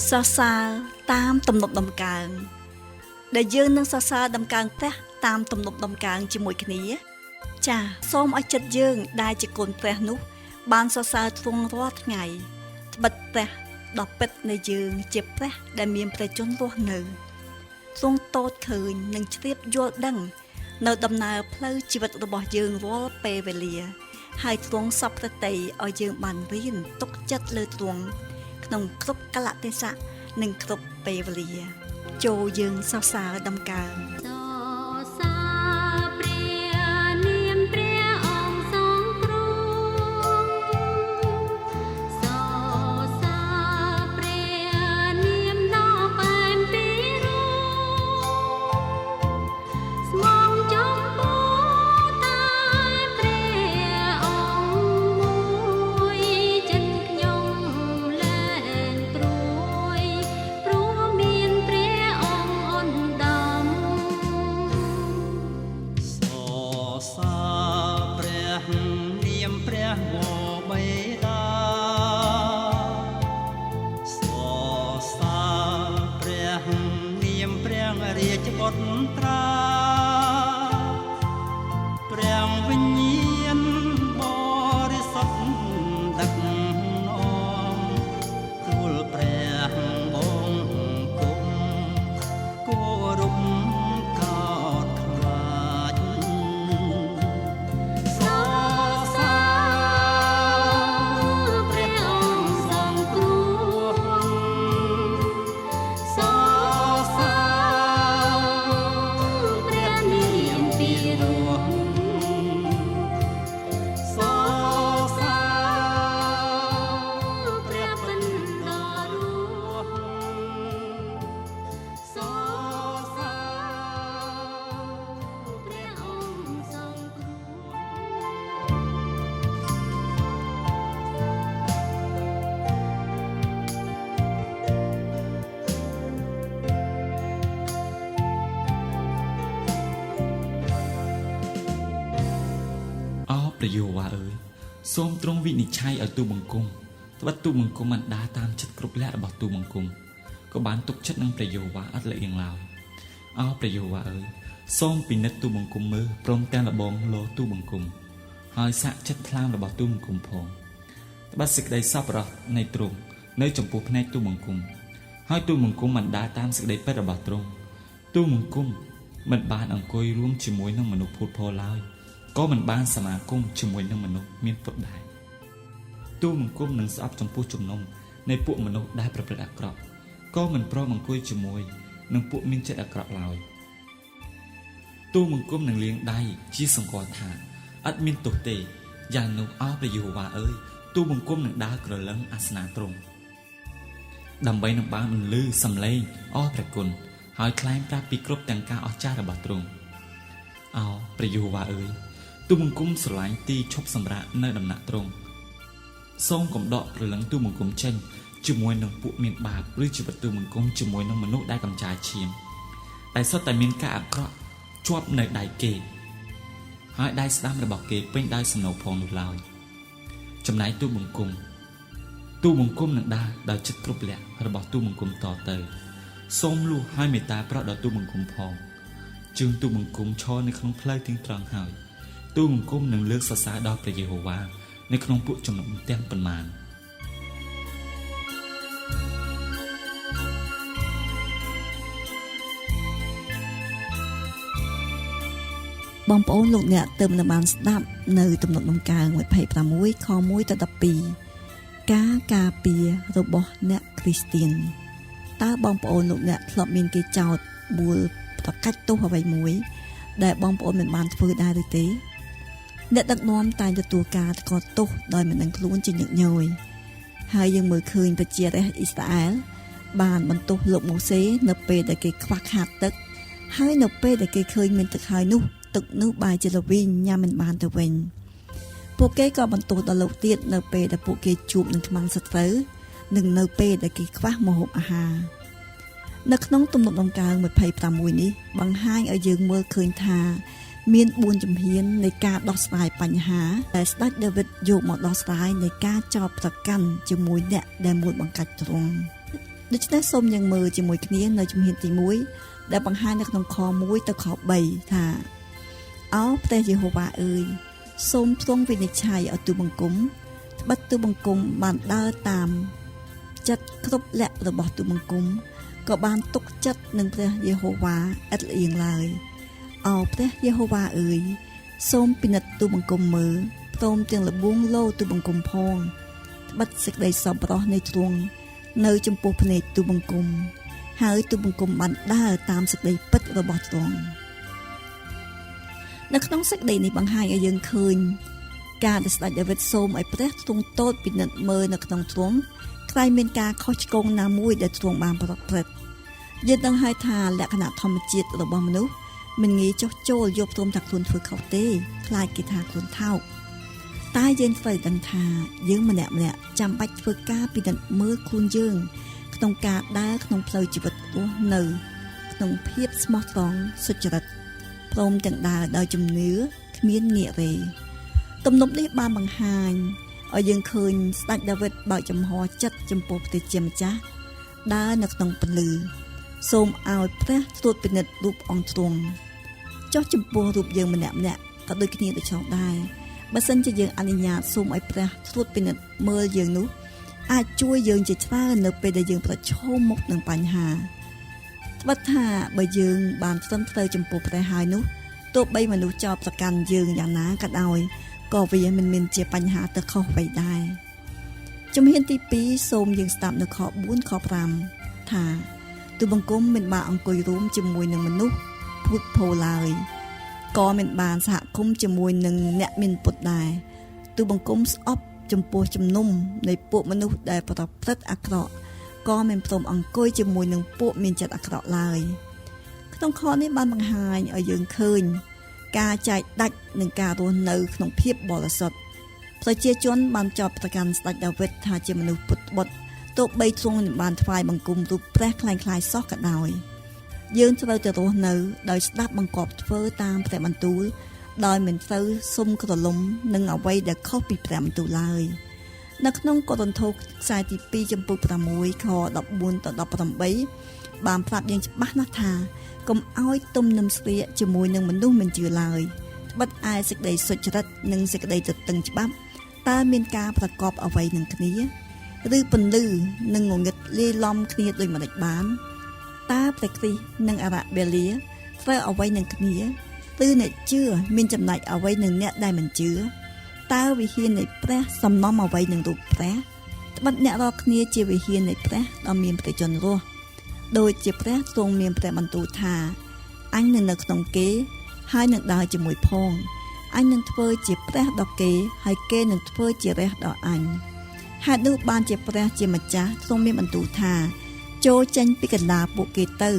សរសើរតាមទំនុកដំកើងដែលយើងនឹងសរសើរដំកើងព្រះតាមទំនុកដំកើងជាមួយគ្នាចា៎សូមឲ្យចិត្តយើងដែលជាកូនព្រះនោះបានសរសើរទ្រង់រាល់ថ្ងៃត្បិតព្រះដ៏ពិតនៃយើងជាព្រះដែលមានព្រះជន្មរស់នៅទ្រង់តូចឃើញនិងជ្រាបយល់ដឹងនៅដំណើរផ្លូវជីវិតរបស់យើងរាល់ពេលវេលាហើយទ្រង់សពប្រតិឲ្យយើងបានរៀនទុកចិត្តលើទ្រង់ក្នុងគ្រប់កលៈទេសៈនិងគ្រប់ពេលវេលាចូលយើងសរសើរដំកើងព្រះយេហូវ៉ាអើយសូមទ្រង់វិនិច្ឆ័យឲ្យទូបង្គំត្បិតទូបង្គំមិនដើរតាមចិត្តគ្រប់លក្ខរបស់ទូបង្គំក៏បានទុកចិត្តនឹងព្រះយេហូវ៉ាអត់លៀងឡើយព្រះយេហូវ៉ាអើយសូមពិនិត្យទូបង្គំមើលព្រមទាំងលបងលោទូបង្គំហើយសាកចិត្តថ្លើមរបស់ទូបង្គំផងត្បិតសេចក្តីសប្បុរសនៃទ្រង់នៅចំពោះភ្នែកទូបង្គំហើយទូបង្គំមិនដើរតាមសេចក្តីពិតរបស់ទ្រង់ទូបង្គំមិនបានអង្គុយរួមជាមួយនឹងមនុស្សភូតភរឡើយក៏មិនបានសមាគមជាមួយនឹងមនុស្សមានពុតដែរទូបង្គំនឹងស្អប់ចំពោះជំនុំនៃពួកមនុស្សដែលប្រព្រឹត្តអាក្រក់ក៏មិនព្រមអង្គុយជាមួយនឹងពួកមានចិត្តអាក្រក់ឡើយទូបង្គំនឹងលាងដៃជាសង្កត់ថាអត់មានទោសទេយ៉ាងនោះព្រះយេហូវ៉ាអើយទូបង្គំនឹងដើរក្រឡឹងអាសនៈទ្រង់ដើម្បីនឹងបានបន្លឺសំឡេងព្រះគុណហើយថ្លែងប្រាប់ពីគ្រប់ទាំងការអស្ចារ្យរបស់ទ្រង់ព្រះយេហូវ៉ាអើយទូបង្គំស្រឡាញ់ទីឈប់សម្រាកនៅដំណាក់ទ្រង់សូមកំដកព្រលឹងទូបង្គំចេញជាមួយនឹងពួកមានបាបឬជីវិតទូបង្គំជាមួយនឹងមនុស្សដែលកំចាយឈាមដែលសុទ្ធតែមានការអាក្រក់ជាប់នៅដៃគេហើយដៃស្ដាំរបស់គេពេញដោយសំណោផងនោះឡើយចំណែកទូបង្គំនឹងដើរដោយចិត្តគ្រប់លក្ខរបស់ទូបង្គំតទៅសូមលួសឲ្យមេត្តាប្រោសដល់ទូបង្គំផងជើងទូបង្គំឈរនៅក្នុងផ្លូវទាំងត្រង់ហើយទូបង្គំនឹងលើកសរសើរដល់ព្រះយេហូវ៉ានៅក្នុងពួកចំណុំទាំងប៉ុន្មានបងប្អូនលោកអ្នកទើបបានស្ដាប់នៅទំនុកដំកើង26ខ1ដល់12ការការពាររបស់អ្នកគ្រីស្ទៀនតើបងប្អូនលោកអ្នកធ្លាប់មានគេចោទបួលប្រកាច់ទោសអ្វីមួយដែលបងប្អូនមិនបានធ្វើដែរឬទេអ្នកដឹកនាំតែងទទួលការថ្កោលទោសដោយមិនដឹងខ្លួនជាញឹកញយហើយយើងមើលឃើញប្រជារាស្ត្រអ៊ីស្រាអែលបានបន្ទោសលោកម៉ូសេនៅពេលដែលគេខ្វះខាតទឹកហើយនៅពេលដែលគេឃើញមានទឹកហើយនោះទឹកនោះបែរជាល្វីងញ៉ាំមិនបានទៅវិញពួកគេក៏បន្ទោសដល់លោកទៀតនៅពេលដែលពួកគេជួបនឹងខ្មាំងសត្រូវនិងនៅពេលដែលគេខ្វះម្ហូបអាហារនៅក្នុងទំនុកដំកើង26នេះបង្ហាញឲ្យយើងមើលឃើញថាមាន4ជំហាននៃការដោះស្រាយបញ្ហាដែលស្ដេចដាវីតយកមកដោះស្រាយនៃការចោទប្រកាន់ជាមួយអ្នកដែលមួយបង្កាច់ទ្រង់ ដូច្នេះសូមយើងមើលជាមួយគ្នានៅជំហានទី1ដែលបង្ហាញនៅក្នុងខ1ទៅខ3ថាអោព្រះយេហូវ៉ាអើយសូមទ្រង់វិនិច្ឆ័យឲ្យទូបង្គំត្បិតទូបង្គំបានដើរតាមចិត្តគ្រប់លក្ខរបស់ទូបង្គំក៏បានទុកចិត្តនឹងព្រះយេហូវ៉ាឥតល្អៀងឡើយអោព្រះយេហូវ៉ាអើយសូមពិនិត្យទូបង្គំមើលព្រមទាំងលបួងលោទូបង្គំផងត្បិតសេចក្តីសប្បុរសនៃទ្រង់នៅចំពោះភ្នែកទូបង្គំហើយទូបង្គំបានដើរតាមសេចក្តីពិតរបស់ទ្រង់នៅក្នុងសេចក្តីនេះបង្ហាញឲ្យយើងឃើញការដែលស្ដេចដាវីតសូមឲ្យព្រះទ្រង់ទតពិនិត្យមើលនៅក្នុងទ្រង់ខ្លាចមានការខុសឆ្គងណាមួយដែលទ្រង់បានប្រព្រឹត្តយើងដឹងហើយថាលក្ខណៈធម្មជាតិរបស់មនុស្សមិនងាយចុះចូលយកព្រមថាខ្លួនធ្វើខុសទេខ្លាចគេថាខ្លួនថោកតែយើងត្រូវដឹងថាយើងម្នាក់ចាំបាច់ធ្វើការពិនិត្យមើលខ្លួនយើងក្នុងការដើរក្នុងផ្លូវជីវិតរស់នៅក្នុងភាពស្មោះត្រង់សុចរិតព្រមទាំងដើរដោយជំនឿគ្មានងាករេទំនុកនេះបានបង្ហាញឲ្យយើងឃើញស្ដេចដាវីតបើកចំហចិត្តចំពោះព្រះជាម្ចាស់ដើរនៅក្នុងពន្លឺសូមឲ្យព្រះត្រួតពិនិត្យរូបអង្គទ្រង់ចុះចំពោះរូបយើងម្នាក់ក៏ដូចគ្នាដូចនោះដែរបើសិនជាយើងអនុញ្ញាតសូមឲ្យព្រះត្រួតពិនិត្យមើលយើងនោះអាចជួយយើងជាច្រើននៅពេលដែលយើងប្រឈមមុខនឹងបញ្ហាត្បិតថាបើយើងបានត្រឹមត្រូវចំពោះព្រះហើយនោះទោះបីមនុស្សចោទប្រកាន់យើងយ៉ាងណាក៏ដោយក៏វាមិនមានជាបញ្ហាទៅខុសអ្វីដែរជំហានទី2សូមយើងស្ដាប់នៅខ4ខ5ថាទូបង្គំមិនបានអង្គុយរួមជាមួយនឹងមនុស្សពុទ្ធពោឡើយក៏មិនបានសហគមន៍ជាមួយនឹងអ្នកមានពុតដែរទូបង្គំស្អប់ចំពោះជំនុំនៃពួកមនុស្សដែលប្រព្រឹត្តអាក្រក់ក៏មិនព្រមអង្គុយជាមួយនឹងពួកមានចិត្តអាក្រក់ឡើយក្នុងខនេះបានបង្ហាញឲ្យយើងឃើញការចែកដាច់នឹងការរស់នៅក្នុងភាពបរិសុទ្ធប្រជាជនបានចោទប្រកាន់ស្ដេចដាវីតថាជាមនុស្សពុតបុត្រទោះបីទ្រង់មិនបានថ្វាយបង្គំរូបព្រះคล้ายៗសោះក៏ដោយយើងត្រូវតែរស់នៅដោយស្ដាប់បង្គាប់ធ្វើតាមព្រះបន្ទូលដោយមិនត្រូវសុំក្រឡុំនឹងអ្វីដែលខុសពីព្រះបន្ទូលឡើយនៅក្នុងកូរិនថូសខ្សែទី2ចំពុក6ខ14ដល់18បានប្រាប់យើងច្បាស់ណាស់ថាកុំឲ្យទំនឹមស្រាកជាមួយនឹងមនុស្សមិនជឿឡើយត្បិតឯសេចក្តីសុចរិតនិងសេចក្តីទទឹងច្បាប់តើមានការប្រកបអ្វីនឹងគ្នាឬពន្លឺនិងងងឹតលាយឡំគ្នាដោយម្ដេចបានតើព្រះគ្រីស្ទនិងអរបេលាធ្វើអ្វីនឹងគ្នាឬអ្នកជឿមានចំណែកអ្វីនឹងអ្នកដែលមិនជឿតើវិហារនៃព្រះសំណំអ្វីនឹងរូបព្រះត្បិតអ្នករាល់គ្នាជាវិហារនៃព្រះដ៏មានព្រះជន្មរស់ដោយជាព្រះទ្រង់មានព្រះបន្ទូលថាអញនឹងនៅក្នុងគេហើយនឹងដើរជាមួយផងអញនឹងធ្វើជាព្រះដល់គេហើយគេនឹងធ្វើជារះដល់អញហេតុនោះបានជាព្រះជាម្ចាស់ទ្រង់មានបន្ទូលថាចូលចេញពីកណ្ដាលពួកគេទៅ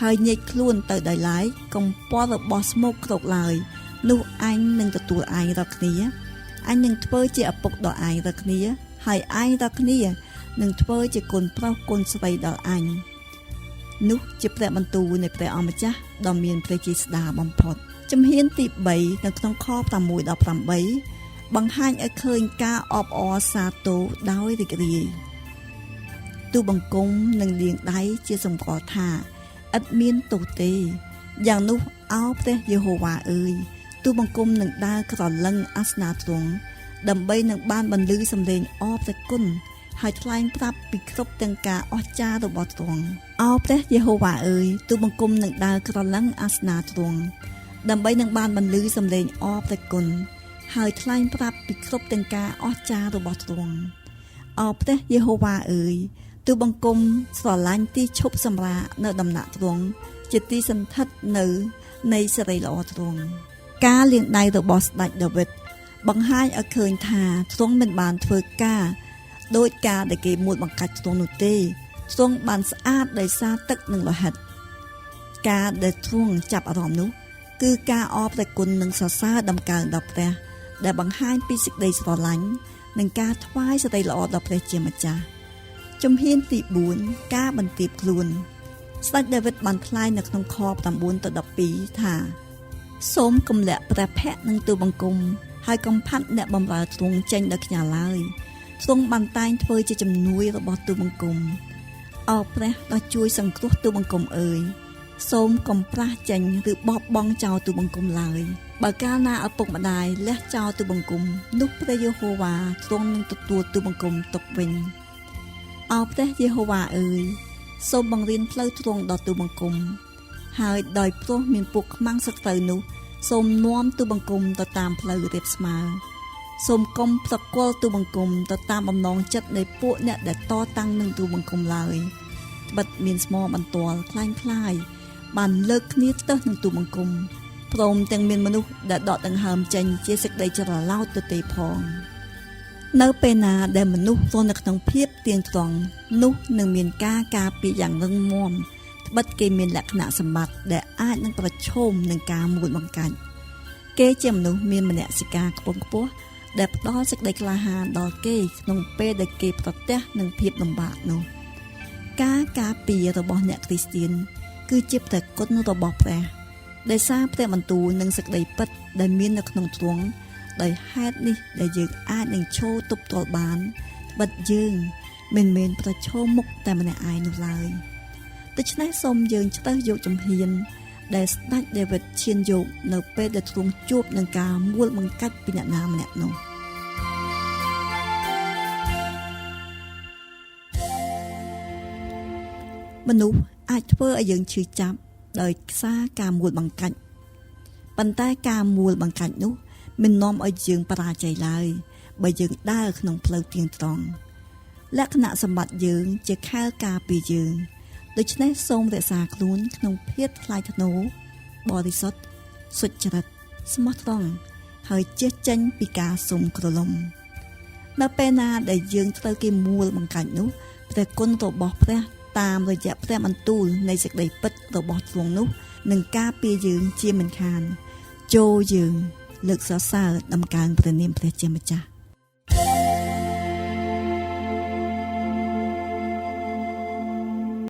ហើយញែកខ្លួនទៅដោយឡែកកុំពាល់របស់ស្មោកគ្រោកឡើយនោះអញនឹងទទួលឯងរាល់គ្នាអញនឹងធ្វើជាឪពុកដល់ឯងរាល់គ្នាហើយឯងរាល់គ្នានឹងធ្វើជាកូនប្រុសកូនស្រីដល់អញនោះជាព្រះបន្ទូលនៃព្រះអម្ចាស់ដ៏មានព្រះជាស្ដាបំផុតជំហានទី3នៅក្នុងខ6ដល់8បង្ហាញឲ្យឃើញការអបអរសាទរដោយរីករាយទូបង្គំនឹងលាងដៃជាសម្គាល់ថាឥតមានទោសទេយ៉ាងនោះអោព្រះយេហូវ៉ាអើយទូបង្គំនឹងដើរក្រឡឹងអាសនាទ្រង់ដើម្បីនឹងបានបន្លឺសំឡេងអរព្រះគុណហើយថ្លែងប្រាប់ពីគ្រប់ទាំងការអស្ចារ្យរបស់ទ្រង់អោព្រះយេហូវ៉ាអើយទូបង្គំនឹងដើរក្រឡឹងអាសនាទ្រង់ដើម្បីនឹងបានបន្លឺសំឡេងអរព្រះគុណហើយថ្លែងប្រាប់ពីគ្រប់ទាំងការអស្ចារ្យរបស់ទ្រង់អោព្រះយេហូវ៉ាអើយទូបង្គំស្រឡាញ់ទីឈប់សម្រាកនៅដំណាក់ទ្រង់ជាទីសន្ធិដ្ឋនៅនៃសេរីល្អទ្រង់ការលាងដៃរបស់ស្ដេចដាវីតបង្ហាញឲ្យឃើញថាទ្រង់មិនបានធ្វើការដោយការដែលគេមួលបង្កាច់ទ្រង់នោះទេទ្រង់បានស្អាតដោយសារទឹកនិងលោហិតការដែលទ្រង់ចាប់អារម្មណ៍នោះគឺការអរព្រះគុណនិងសរសើរដំកើងដល់ព្រះដែលបង្ហាញពីសេចក្តីស្រឡាញ់និងការថ្វាយសេរីល្អដល់ព្រះជាម្ចាស់ជំហានទី4ការបន្ទាបខ្លួនស្ដេចដាវីតបានថ្លែងនៅក្នុងខ9ដល់12ថាសូមគំលាក់ព្រះភ័ក្ត្រនឹងទូបង្គំហើយកុំផាត់អ្នកបម្រើទ្រង់ចេញដល់ខ្ញាល់ឡើយទ្រង់បានតែងធ្វើជាជំនួយរបស់ទូបង្គំ អោព្រះដ៏ជួយសង្គ្រោះទូបង្គំអើយសូមកុំប្រះចេញឬបោះបង់ចោលទូបង្គំឡើយបើកាលណាឪពុកម្ដាយលះចោលទូបង្គំនោះព្រះយេហូវ៉ាទ្រង់នឹងទទួលទូបង្គំទុកវិញអោព្រះយេហូវ៉ាអើយសូមបង្រៀនផ្លូវទ្រង់ដល់ទូបង្គំហើយដោយព្រោះមានពួកខ្មាំងសត្រូវនោះសូមនាំទូបង្គំទៅតាមផ្លូវរាបស្មើសូមកុំប្រគល់ទូបង្គំទៅតាមបំណងចិត្តនៃពួកអ្នកដែលតតាំងនឹងទូបង្គំឡើយបិទមានស្មោបន្ទាល់คล้ายៗបានលើកគ្នាទៅនឹងទូបង្គំព្រមទាំងមានមនុស្សដែលដកដង្ហើមចេញជាសេចក្តីច្រឡោតទៅទេផងនៅពេលណាដែលមនុស្សរស់នៅក្នុងភាពទៀងត្រង់នោះនឹងមានការការពារយ៉ាងរឹងមាំត្បិតគេមានលក្ខណៈសម្បត្តិដែលអាចនឹងប្រឈមនឹងការមួលបង្កាច់គេជាមនុស្សមានមនសិការខ្ពង់ខ្ពស់ដែលផ្ដល់សេចក្តីក្លាហានដល់គេក្នុងពេលដែលគេប្រទះនឹងភាពលំបាកនោះការការពាររបស់អ្នកគ្រីស្ទានគឺជាព្រះគុណរបស់ព្រះដោយសារព្រះបន្ទូលនិងសេចក្តីពិតដែលមាននៅក្នុងទ្រង់ដោយហេតុនេះដែលយើងអាចនឹងឈរទប់ទល់បានត្បិតយើងមិនមែនប្រឈមមុខតែម្នាក់ឯងនោះឡើយដូច្នេះសូមយើងជ្រើសយកជំហានដែលស្ដេចដាវីតឈានយកនៅពេលដែលទ្រង់ជួបនឹងការមួលបង្កាច់ពីអ្នកណាម្នាក់នោះមនុស្សអាចធ្វើឲ្យយើងឈឺចាប់ដោយសារការមួលបង្កាច់ប៉ុន្តែការមួលបង្កាច់នោះមិននាំឲ្យយើងបរាជ័យឡើយបើយើងដើរក្នុងផ្លូវទៀងត្រង់លក្ខណៈសម្បត្តិយើងជាខែលការពារយើងដូច្នេះសូមរក្សាខ្លួនក្នុងភាពថ្លៃថ្នូរបរិសុទ្ធសុចរិតស្មោះត្រង់ហើយជៀសចេញពីការសុំក្រឡុំនៅពេលណាដែលយើងត្រូវគេមួលបង្កាច់នោះព្រះគុណរបស់ព្រះតាមរយៈព្រះបន្ទូលនៃសេចក្តីពិតរបស់ទ្រង់នោះនឹងការពារយើងជាមិនខានចូលយើងលើកសរសើរដំកើងព្រះនាមព្រះជាម្ចាស់